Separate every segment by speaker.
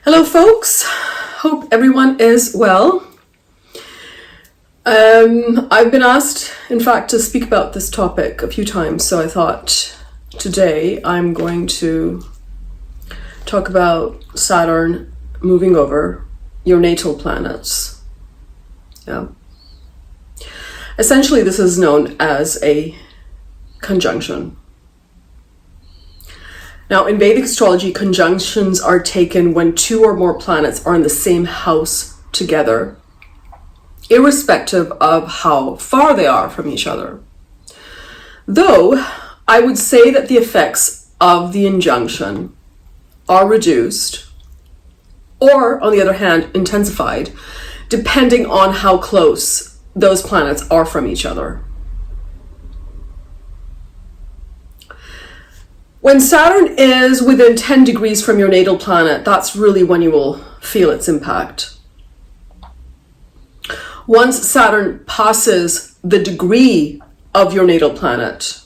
Speaker 1: Hello folks, hope everyone is well. I've been asked, in fact, to speak about this topic a few times, so I thought today I'm going to talk about Saturn moving over your natal planets. Yeah. Essentially, this is known as a conjunction. Now, in Vedic astrology, conjunctions are taken when two or more planets are in the same house together, irrespective of how far they are from each other. Though, I would say that the effects of the injunction are reduced, or, on the other hand, intensified, depending on how close those planets are from each other. When Saturn is within 10 degrees from your natal planet, that's really when you will feel its impact. Once Saturn passes the degree of your natal planet,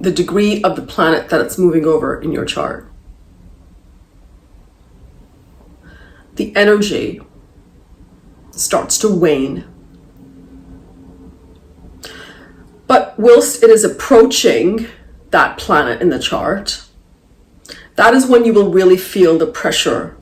Speaker 1: the degree of the planet that it's moving over in your chart, the energy starts to wane. But whilst it is approaching that planet in the chart, that is when you will really feel the pressure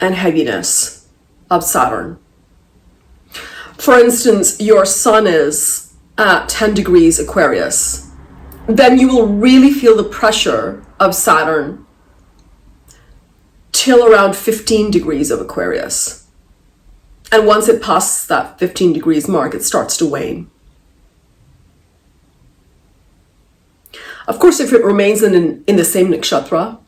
Speaker 1: and heaviness of Saturn. For instance, your sun is at 10 degrees Aquarius. Then you will really feel the pressure of Saturn till around 15 degrees of Aquarius. And once it passes that 15 degrees mark, it starts to wane. Of course, if it remains in the same nakshatra,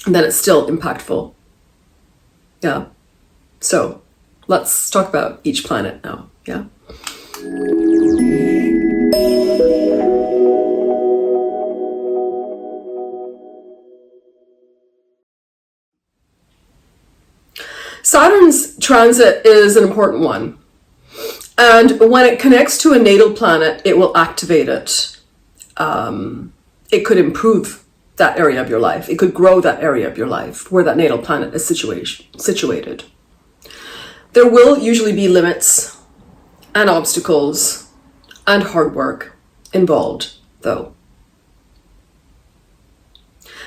Speaker 1: then it's still impactful. Yeah. So let's talk about each planet now. Yeah. Saturn's transit is an important one. And when it connects to a natal planet, it will activate it. It could improve that area of your life. It could grow that area of your life where that natal planet is situated. There will usually be limits and obstacles and hard work involved, though.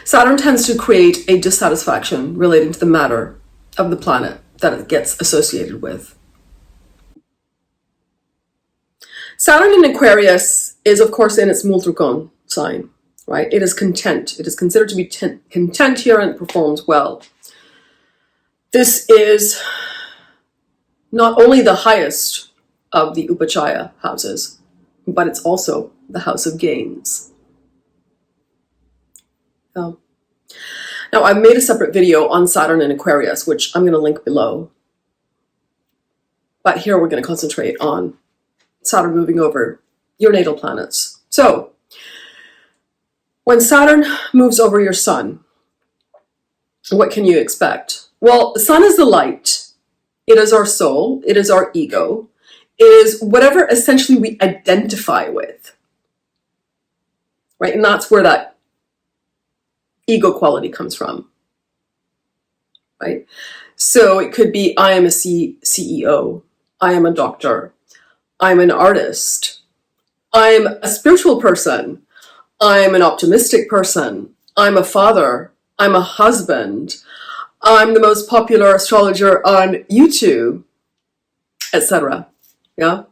Speaker 1: Saturn tends to create a dissatisfaction relating to the matter of the planet that it gets associated with. Saturn in Aquarius is, of course, in its Multrikon sign, right? It is content. It is considered to be content here and it performs well. This is not only the highest of the Upachaya houses, but it's also the house of gains. Now, I've made a separate video on Saturn in Aquarius, which I'm going to link below. But here we're going to concentrate on Saturn moving over your natal planets. So, when Saturn moves over your sun, what can you expect? Well, the sun is the light. It is our soul. It is our ego. It is whatever essentially we identify with. Right? And that's where that ego quality comes from. Right? So it could be, I am a CEO. I am a doctor. I'm an artist. I'm a spiritual person. I'm an optimistic person. I'm a father. I'm a husband. I'm the most popular astrologer on YouTube, etc. Yeah.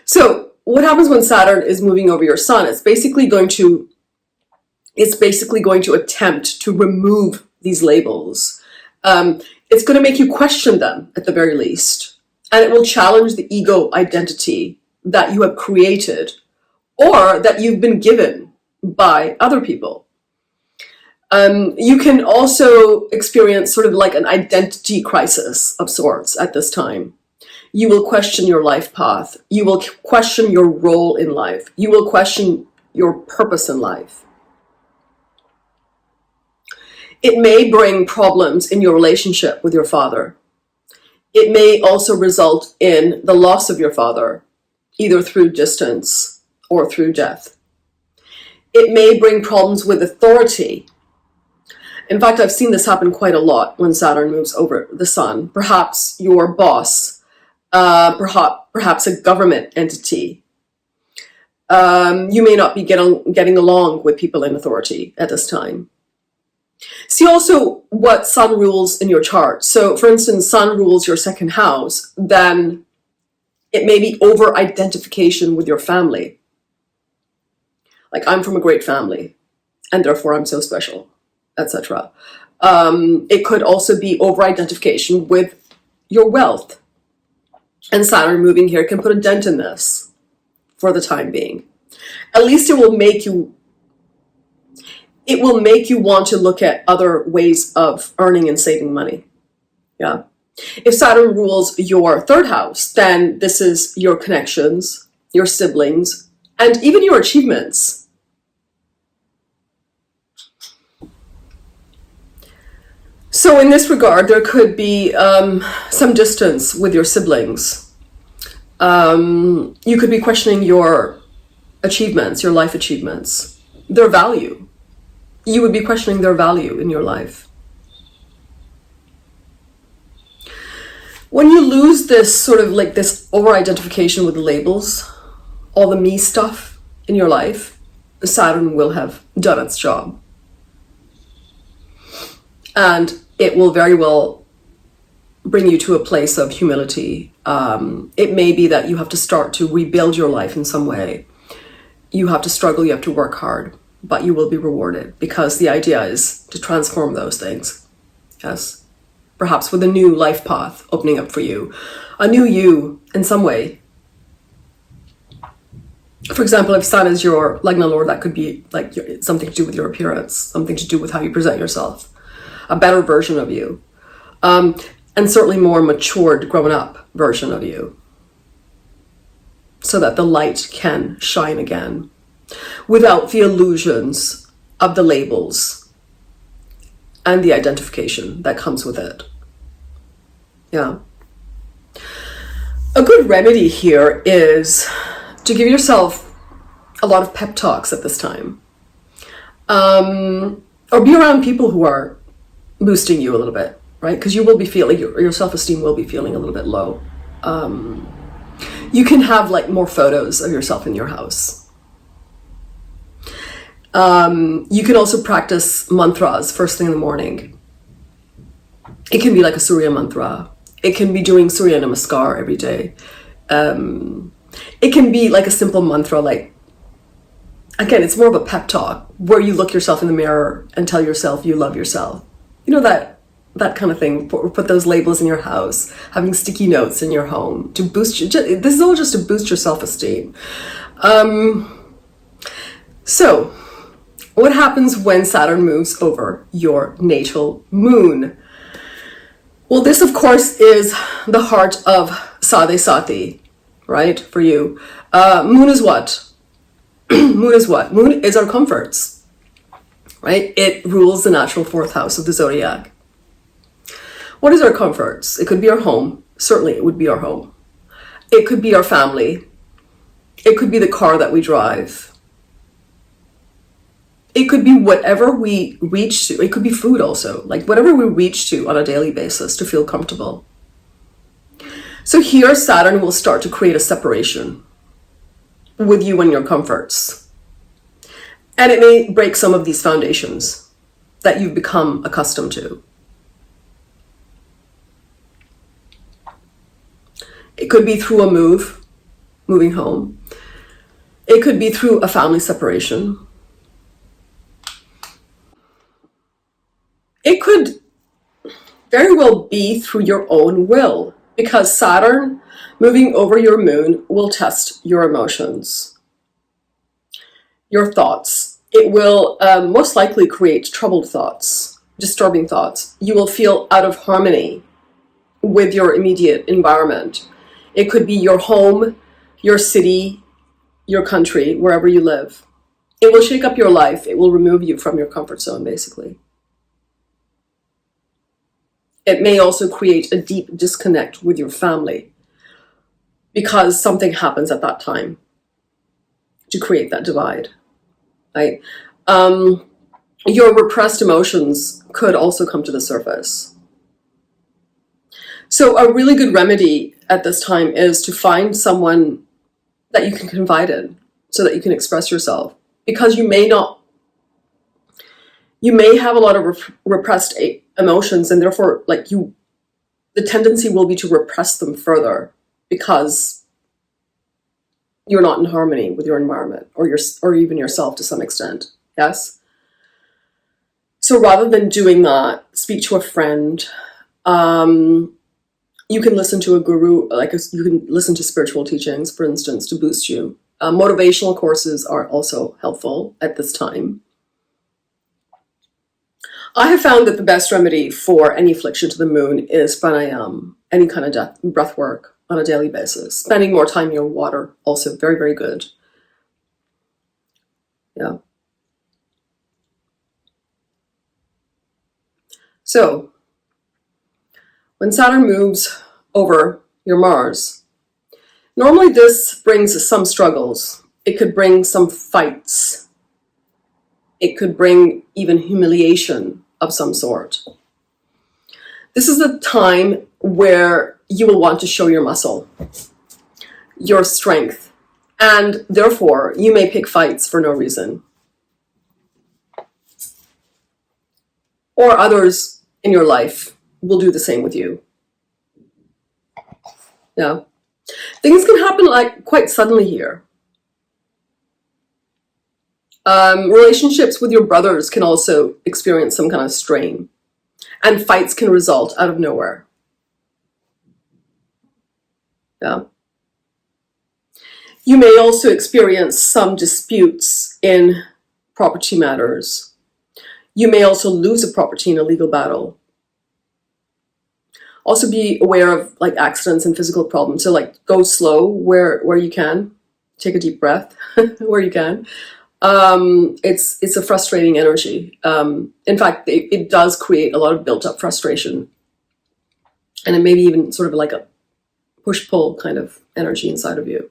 Speaker 1: So what happens when Saturn is moving over your sun? It's basically going to attempt to remove these labels. It's going to make you question them at the very least. And it will challenge the ego identity that you have created or that you've been given by other people. You can also experience sort of like an identity crisis of sorts at this time. You will question your life path. You will question your role in life. You will question your purpose in life. It may bring problems in your relationship with your father. It may also result in the loss of your father, either through distance or through death. It may bring problems with authority In fact, I've seen this happen quite a lot when Saturn moves over the sun. Perhaps your boss, perhaps a government entity. You may not be getting along with people in authority at this time. See also what sun rules in your chart. So, for instance, sun rules your second house, then it may be over-identification with your family. Like, I'm from a great family, and therefore I'm so special, etc. It could also be over-identification with your wealth. And Saturn moving here can put a dent in this for the time being. At least it will make you want to look at other ways of earning and saving money. Yeah. If Saturn rules your third house, then this is your connections, your siblings, and even your achievements. So in this regard, there could be some distance with your siblings. You could be questioning your achievements, your life achievements, their value. You would be questioning their value in your life. When you lose this sort of like this over-identification with the labels, all the me stuff in your life, Saturn will have done its job. And it will very well bring you to a place of humility. It may be that you have to start to rebuild your life in some way. You have to struggle, you have to work hard, but you will be rewarded, because the idea is to transform those things. Yes. Perhaps with a new life path opening up for you, a new you in some way. For example, if Sun is your Lagna Lord, that could be like something to do with your appearance, something to do with how you present yourself, a better version of you, and certainly more matured, grown up version of you, so that the light can shine again without the illusions of the labels and the identification that comes with it. Yeah. A good remedy here is to give yourself a lot of pep talks at this time. Or be around people who are boosting you a little bit, right? Because you will be feeling, your self-esteem will be feeling a little bit low. You can have like more photos of yourself in your house. You can also practice mantras first thing in the morning. It can be like a Surya mantra. It can be doing Surya Namaskar every day. It can be like a simple mantra, like, again, it's more of a pep talk where you look yourself in the mirror and tell yourself you love yourself. You know, that kind of thing. Put those labels in your house, having sticky notes in your home to boost you. This is all just to boost your self-esteem. So, what happens when Saturn moves over your natal moon? Well, this, of course, is the heart of Sadhe Sati, right, for you. Moon is what? Moon is what? Moon is our comforts, right? It rules the natural fourth house of the zodiac. What is our comforts? It could be our home. Certainly, it would be our home. It could be our family. It could be the car that we drive. It could be whatever we reach to. It could be food also, like whatever we reach to on a daily basis to feel comfortable. So here Saturn will start to create a separation with you and your comforts. And it may break some of these foundations that you've become accustomed to. It could be through a moving home. It could be through a family separation. It could very well be through your own will, because Saturn moving over your moon will test your emotions, your thoughts. It will most likely create troubled thoughts, disturbing thoughts. You will feel out of harmony with your immediate environment. It could be your home, your city, your country, wherever you live. It will shake up your life. It will remove you from your comfort zone, basically. It may also create a deep disconnect with your family because something happens at that time to create that divide, right? your repressed emotions could also come to the surface. So a really good remedy at this time is to find someone that you can confide in so that you can express yourself, because you may have a lot of repressed emotions, and therefore the tendency will be to repress them further because you're not in harmony with your environment or even yourself to some extent. Yes. So rather than doing that, speak to a friend. You can listen to a guru, you can listen to spiritual teachings, for instance, to boost you. Motivational courses are also helpful at this time. I have found that the best remedy for any affliction to the moon is pranayama, any kind of breath work on a daily basis. Spending more time near water, also very, very good. Yeah. So, when Saturn moves over your Mars, normally this brings some struggles. It could bring some fights. It could bring even humiliation of some sort. This is the time where you will want to show your muscle, your strength, and therefore you may pick fights for no reason. Or others in your life will do the same with you. Yeah. Things can happen quite suddenly here. Relationships with your brothers can also experience some kind of strain, and fights can result out of nowhere. Yeah. You may also experience some disputes in property matters. You may also lose a property in a legal battle. Also be aware of accidents and physical problems. So go slow where you can. Take a deep breath where you can. It's a frustrating energy. In fact, it does create a lot of built up frustration. And it may be even sort of like a push-pull kind of energy inside of you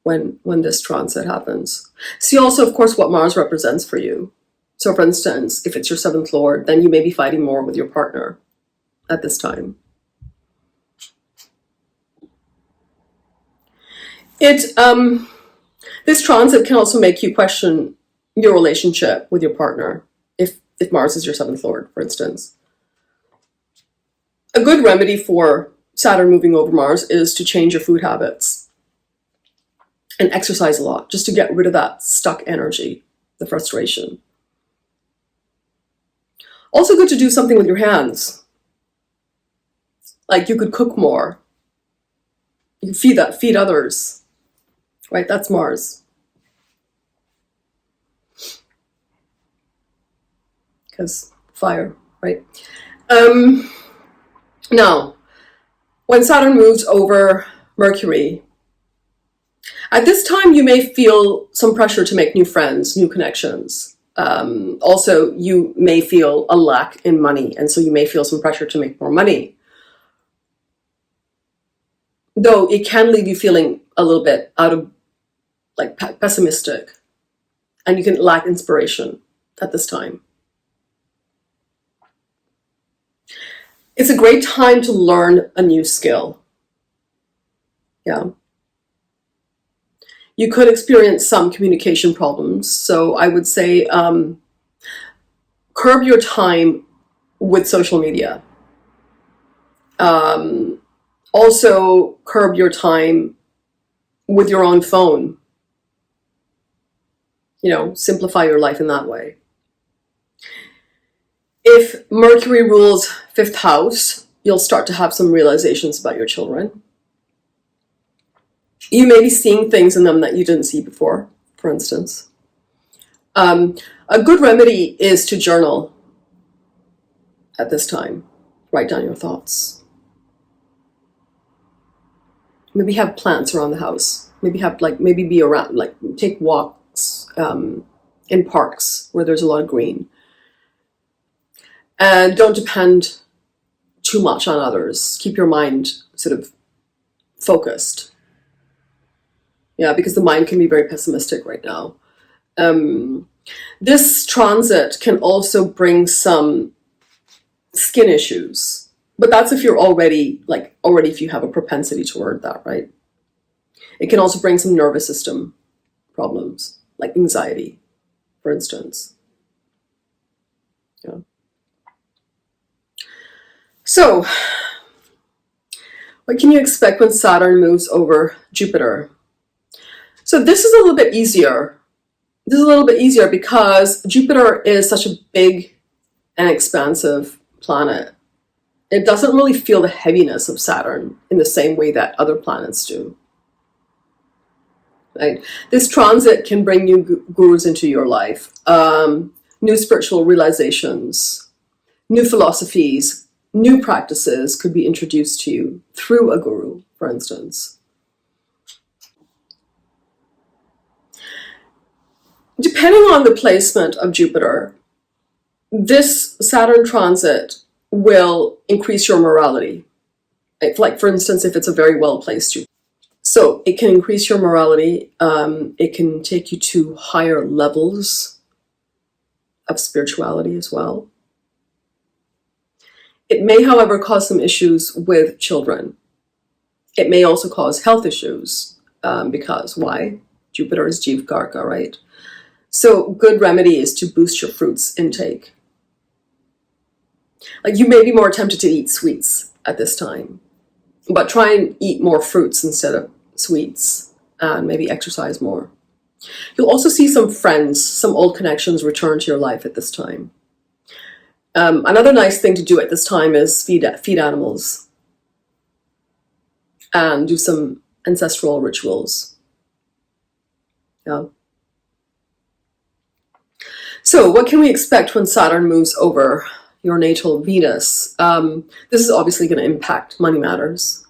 Speaker 1: when this transit happens. See also, of course, what Mars represents for you. So for instance, if it's your 7th Lord, then you may be fighting more with your partner at this time. This transit can also make you question your relationship with your partner if Mars is your 7th Lord, for instance. A good remedy for Saturn moving over Mars is to change your food habits and exercise a lot, just to get rid of that stuck energy, the frustration. Also good to do something with your hands. You could cook more. You can feed others. Right, that's Mars. Because fire, right? Now, when Saturn moves over Mercury, at this time you may feel some pressure to make new friends, new connections. Also, you may feel a lack in money, and so you may feel some pressure to make more money. Though it can leave you feeling a little bit out of pessimistic, and you can lack inspiration at this time. It's a great time to learn a new skill. Yeah. You could experience some communication problems, so I would say curb your time with social media. Also curb your time with your own phone. Simplify your life in that way. If Mercury rules 5th house, you'll start to have some realizations about your children. You may be seeing things in them that you didn't see before, for instance. A good remedy is to journal at this time. Write down your thoughts. Maybe have plants around the house. Maybe be around, take walks in parks where there's a lot of green. And don't depend too much on others. Keep your mind sort of focused. Yeah, because the mind can be very pessimistic right now. This transit can also bring some skin issues, but that's if you're already if you have a propensity toward that, right? It can also bring some nervous system problems, like anxiety, for instance. Yeah. So, what can you expect when Saturn moves over Jupiter? So this is a little bit easier. This is a little bit easier because Jupiter is such a big and expansive planet. It doesn't really feel the heaviness of Saturn in the same way that other planets do. Right? This transit can bring new gurus into your life, new spiritual realizations, new philosophies, new practices could be introduced to you through a guru, for instance. Depending on the placement of Jupiter, this Saturn transit will increase your morality. Like, for instance, if it's a very well-placed Jupiter. So it can increase your morality. It can take you to higher levels of spirituality as well. It may, however, cause some issues with children. It may also cause health issues because why? Jupiter is Jivkarka, right? So good remedy is to boost your fruits intake. Like, you may be more tempted to eat sweets at this time, but try and eat more fruits instead of sweets, and maybe exercise more. You'll also see some friends, some old connections return to your life at this time. Another nice thing to do at this time is feed animals and do some ancestral rituals. Yeah. So what can we expect when Saturn moves over your natal Venus? This is obviously going to impact money matters.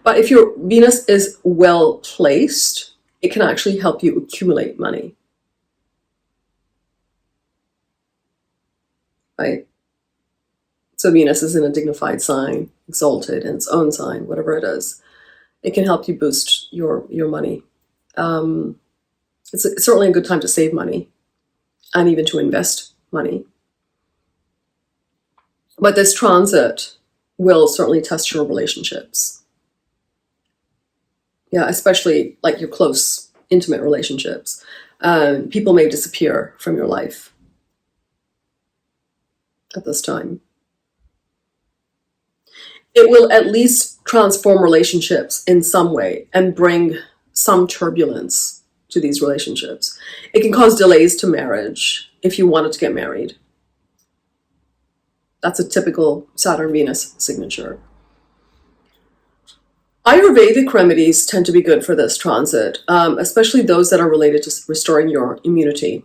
Speaker 1: But if your Venus is well placed, it can actually help you accumulate money. Right? So Venus is in a dignified sign, exalted in its own sign, whatever it is. It can help you boost your money. It's certainly a good time to save money and even to invest money. But this transit will certainly test your relationships. Yeah, especially like your close, intimate relationships. People may disappear from your life at this time. It will at least transform relationships in some way and bring some turbulence to these relationships. It can cause delays to marriage if you wanted to get married. That's a typical Saturn-Venus signature. Ayurvedic remedies tend to be good for this transit, especially those that are related to restoring your immunity.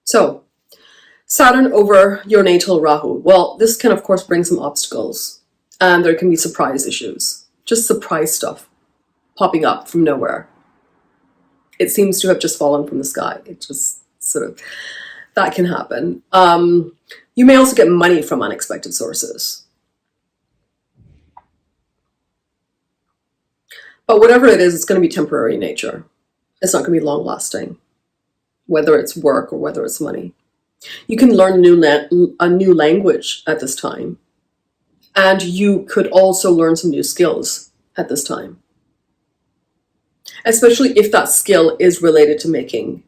Speaker 1: So, Saturn over your natal Rahu. Well, this can, of course, bring some obstacles. And there can be surprise issues. Just surprise stuff popping up from nowhere. It seems to have just fallen from the sky. It just sort of, that can happen. You may also get money from unexpected sources. But whatever it is, it's going to be temporary in nature. It's not going to be long lasting, whether it's work or whether it's money. You can learn a new language at this time. And you could also learn some new skills at this time. Especially if that skill is related to making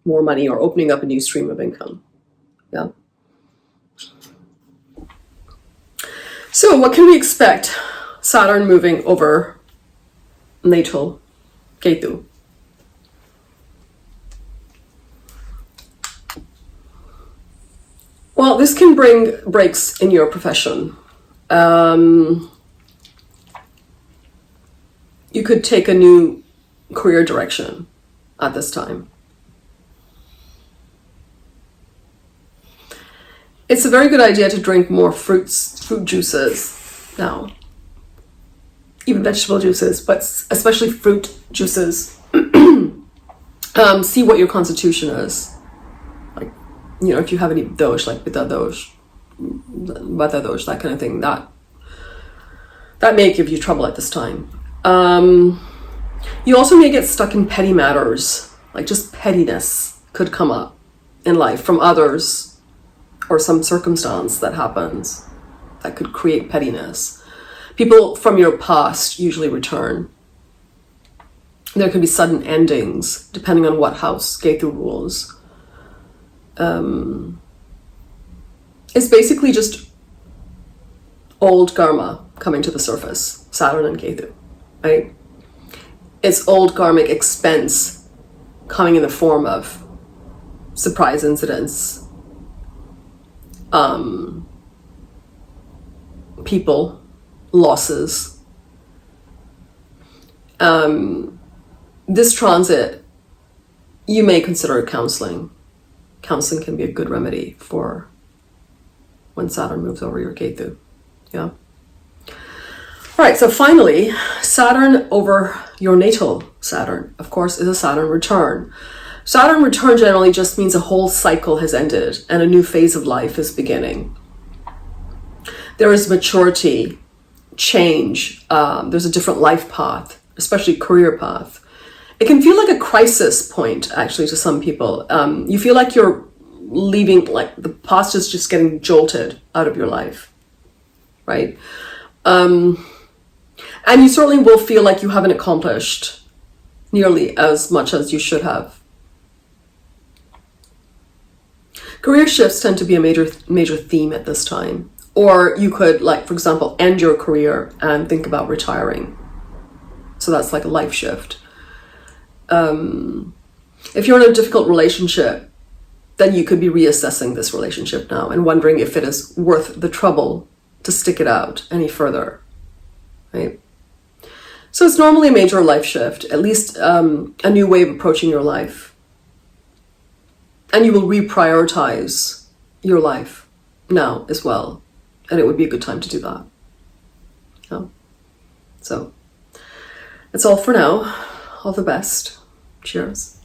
Speaker 1: more money or opening up a new stream of income. Yeah. So what can we expect? Saturn moving over natal Ketu. Well, this can bring breaks in your profession. You could take a new career direction at this time. It's a very good idea to drink more fruit juices now. Even vegetable juices, but especially fruit juices. See what your constitution is. Like, if you have any dosh, like pitta dosh, vata dosh, that kind of thing, that may give you trouble at this time. You also may get stuck in petty matters, like just pettiness could come up in life from others or some circumstance that happens that could create pettiness. People from your past usually return. There could be sudden endings depending on what house Ketu rules. It's basically just old karma coming to the surface, Saturn and Ketu, right? It's old karmic expense coming in the form of surprise incidents, people, losses. This transit, you may consider counseling. Counseling can be a good remedy for when Saturn moves over your Ketu. Yeah. All right, so finally, Saturn over your natal Saturn, of course, is a Saturn return. Saturn return generally just means a whole cycle has ended and a new phase of life is beginning. There is maturity, change, there's a different life path, especially career path. It can feel like a crisis point, actually, to some people. You feel like you're leaving, like the past is just getting jolted out of your life, right? And you certainly will feel like you haven't accomplished nearly as much as you should have. Career shifts tend to be a major theme at this time. Or you could, like, for example, end your career and think about retiring. So that's like a life shift. If you're in a difficult relationship, then you could be reassessing this relationship now and wondering if it is worth the trouble to stick it out any further, right? So it's normally a major life shift, at least a new way of approaching your life. And you will reprioritize your life now as well. And it would be a good time to do that. Yeah. So that's all for now. All the best. Cheers.